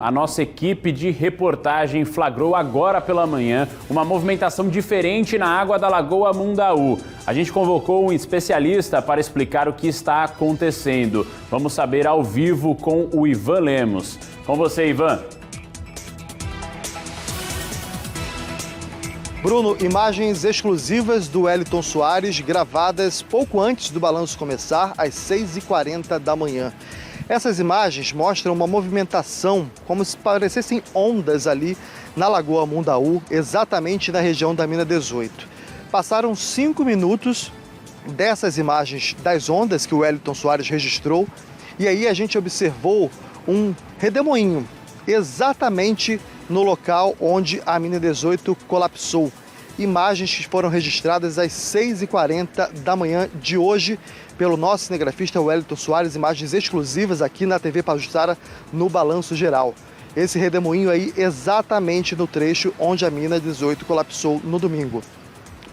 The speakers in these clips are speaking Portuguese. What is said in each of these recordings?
A nossa equipe de reportagem flagrou agora pela manhã uma movimentação diferente na água da Lagoa Mundaú. A gente convocou um especialista para explicar o que está acontecendo. Vamos saber ao vivo com o Ivan Lemos. Com você, Ivan. Bruno, imagens exclusivas do Wellington Soares, gravadas pouco antes do balanço começar, às 6h40 da manhã. Essas imagens mostram uma movimentação, como se parecessem ondas ali na Lagoa Mundaú, exatamente na região da Mina 18. Passaram 5 minutos dessas imagens das ondas que o Wellington Soares registrou, e aí a gente observou um redemoinho, exatamente no local onde a Mina 18 colapsou. Imagens que foram registradas às 6h40 da manhã de hoje pelo nosso cinegrafista Wellington Soares, imagens exclusivas aqui na TV Pajuçara no Balanço Geral. Esse redemoinho aí exatamente no trecho onde a Mina 18 colapsou no domingo.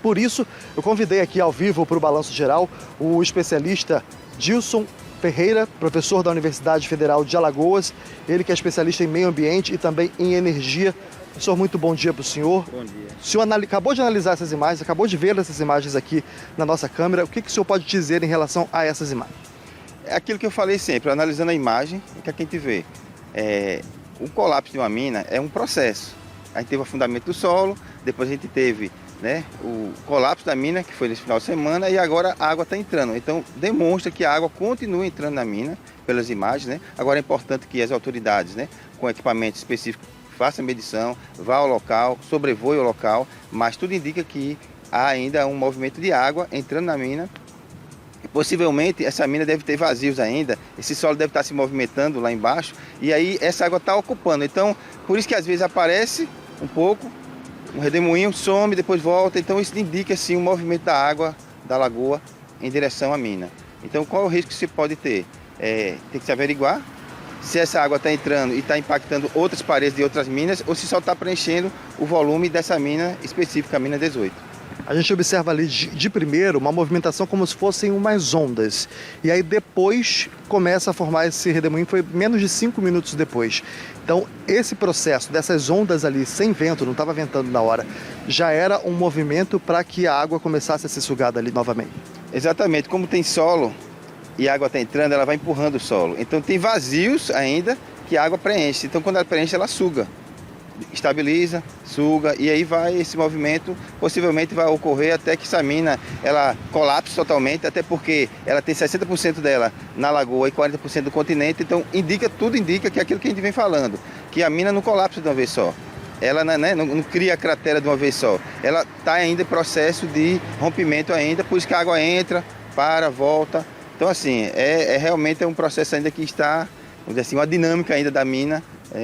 Por isso, eu convidei aqui ao vivo para o Balanço Geral o especialista Dilson Ferreira, professor da Universidade Federal de Alagoas, ele que é especialista em meio ambiente e também em energia. Professor, muito bom dia para o senhor. Bom dia. O senhor acabou de analisar essas imagens, acabou de ver essas imagens aqui na nossa câmera. O que o senhor pode dizer em relação a essas imagens? É aquilo que eu falei sempre, analisando a imagem, o que a gente vê? O colapso de uma mina é um processo. A gente teve o afundamento do solo, depois a gente teve o colapso da mina, que foi nesse final de semana, e agora a água está entrando. Então, demonstra que a água continua entrando na mina, pelas imagens. Agora é importante que as autoridades, com equipamento específico, façam a medição, vá ao local, sobrevoe o local, mas tudo indica que há ainda um movimento de água entrando na mina. E possivelmente essa mina deve ter vazios ainda, esse solo deve estar se movimentando lá embaixo, e aí essa água está ocupando. Então, por isso que às vezes aparece um pouco, um redemoinho, some, depois volta. Então isso indica assim um movimento da água da lagoa em direção à mina. Então qual é o risco que se pode ter? Tem que se averiguar se essa água está entrando e está impactando outras paredes de outras minas ou se só está preenchendo o volume dessa mina específica, a mina 18. A gente observa ali de primeiro uma movimentação como se fossem umas ondas. E aí depois começa a formar esse redemoinho, foi menos de 5 minutos depois. Então esse processo dessas ondas ali sem vento, não estava ventando na hora, já era um movimento para que a água começasse a ser sugada ali novamente. Exatamente, como tem solo e a água está entrando, ela vai empurrando o solo. Então tem vazios ainda que a água preenche. Então quando ela preenche, ela suga. Estabiliza, suga, e aí vai esse movimento, possivelmente vai ocorrer até que essa mina ela colapse totalmente, até porque ela tem 60% dela na lagoa e 40% do continente. Então tudo indica que é aquilo que a gente vem falando, que a mina não colapsa de uma vez só. Ela não cria a cratera de uma vez só. Ela está ainda em processo de rompimento ainda, por isso que a água entra, volta. Então assim, realmente um processo ainda que está, vamos dizer assim, uma dinâmica ainda da mina,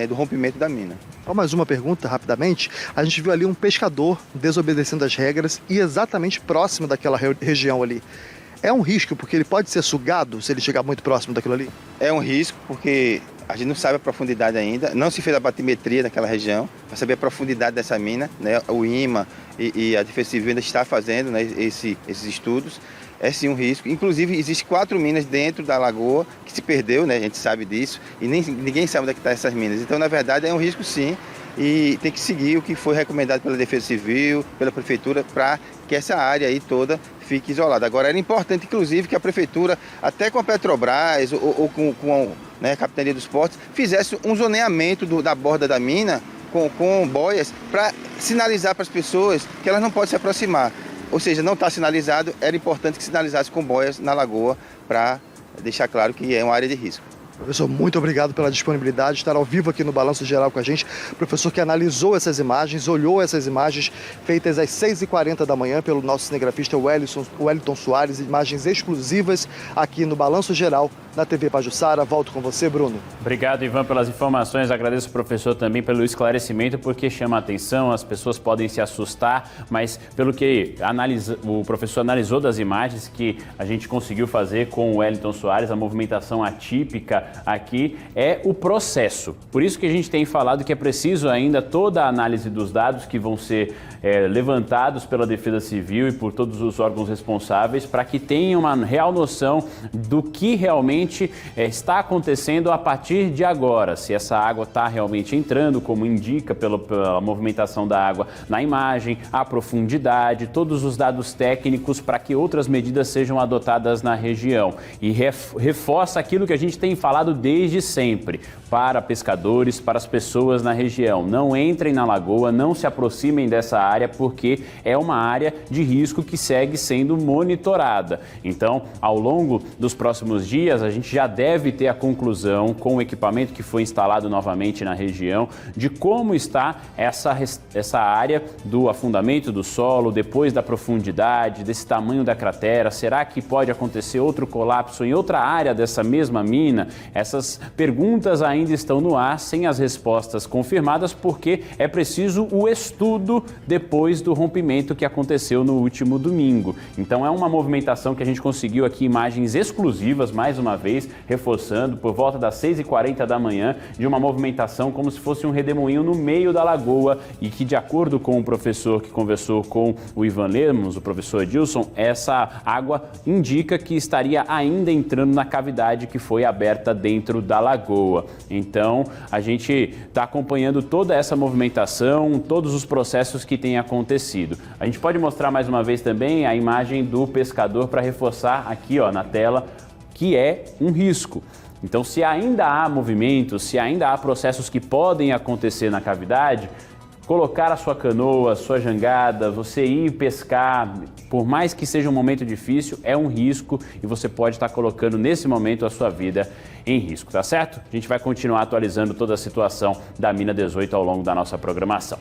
do rompimento da mina. Só mais uma pergunta, rapidamente. A gente viu ali um pescador desobedecendo as regras e exatamente próximo daquela região ali. É um risco porque ele pode ser sugado se ele chegar muito próximo daquilo ali? É um risco porque a gente não sabe a profundidade ainda, não se fez a batimetria daquela região para saber a profundidade dessa mina, O IMA e a Defesa Civil ainda está fazendo esses estudos. É sim um risco. Inclusive, existem 4 minas dentro da lagoa que se perdeu, a gente sabe disso, e ninguém sabe onde é que estão essas minas. Então, na verdade, é um risco sim, e tem que seguir o que foi recomendado pela Defesa Civil, pela Prefeitura, para que essa área aí toda fique isolada. Agora, era importante, inclusive, que a Prefeitura, até com a Petrobras ou com a Capitania dos Portos, fizesse um zoneamento da borda da mina com boias para sinalizar para as pessoas que elas não podem se aproximar. Ou seja, não está sinalizado, era importante que sinalizasse com boias na lagoa para deixar claro que é uma área de risco. Professor, muito obrigado pela disponibilidade de estar ao vivo aqui no Balanço Geral com a gente. Professor que analisou essas imagens, olhou essas imagens feitas às 6h40 da manhã pelo nosso cinegrafista Wellington Soares, imagens exclusivas aqui no Balanço Geral na TV Pajuçara. Volto com você, Bruno. Obrigado, Ivan, pelas informações. Agradeço ao professor também pelo esclarecimento, porque chama a atenção, as pessoas podem se assustar, mas pelo que o professor analisou das imagens que a gente conseguiu fazer com o Wellington Soares, a movimentação atípica aqui é o processo. Por isso que a gente tem falado que é preciso ainda toda a análise dos dados que vão ser levantados pela Defesa Civil e por todos os órgãos responsáveis para que tenham uma real noção do que realmente realmente está acontecendo a partir de agora, se essa água está realmente entrando, como indica pela movimentação da água na imagem, a profundidade, todos os dados técnicos para que outras medidas sejam adotadas na região. E reforça aquilo que a gente tem falado desde sempre para pescadores, para as pessoas na região. Não entrem na lagoa, não se aproximem dessa área, porque é uma área de risco que segue sendo monitorada. Então, ao longo dos próximos dias, a gente já deve ter a conclusão, com o equipamento que foi instalado novamente na região, de como está essa área do afundamento do solo, depois da profundidade, desse tamanho da cratera. Será que pode acontecer outro colapso em outra área dessa mesma mina? Essas perguntas ainda estão no ar, sem as respostas confirmadas, porque é preciso o estudo depois do rompimento que aconteceu no último domingo. Então é uma movimentação que a gente conseguiu aqui imagens exclusivas, mais uma vez, reforçando, por volta das 6h40 da manhã, de uma movimentação como se fosse um redemoinho no meio da lagoa e que, de acordo com o professor que conversou com o Ivan Lemos, o professor Edilson, essa água indica que estaria ainda entrando na cavidade que foi aberta dentro da lagoa. Então, a gente está acompanhando toda essa movimentação, todos os processos que têm acontecido. A gente pode mostrar mais uma vez também a imagem do pescador para reforçar aqui, ó, na tela, que é um risco. Então, se ainda há movimentos, se ainda há processos que podem acontecer na cavidade, colocar a sua canoa, a sua jangada, você ir pescar, por mais que seja um momento difícil, é um risco e você pode estar colocando nesse momento a sua vida em risco, tá certo? A gente vai continuar atualizando toda a situação da Mina 18 ao longo da nossa programação.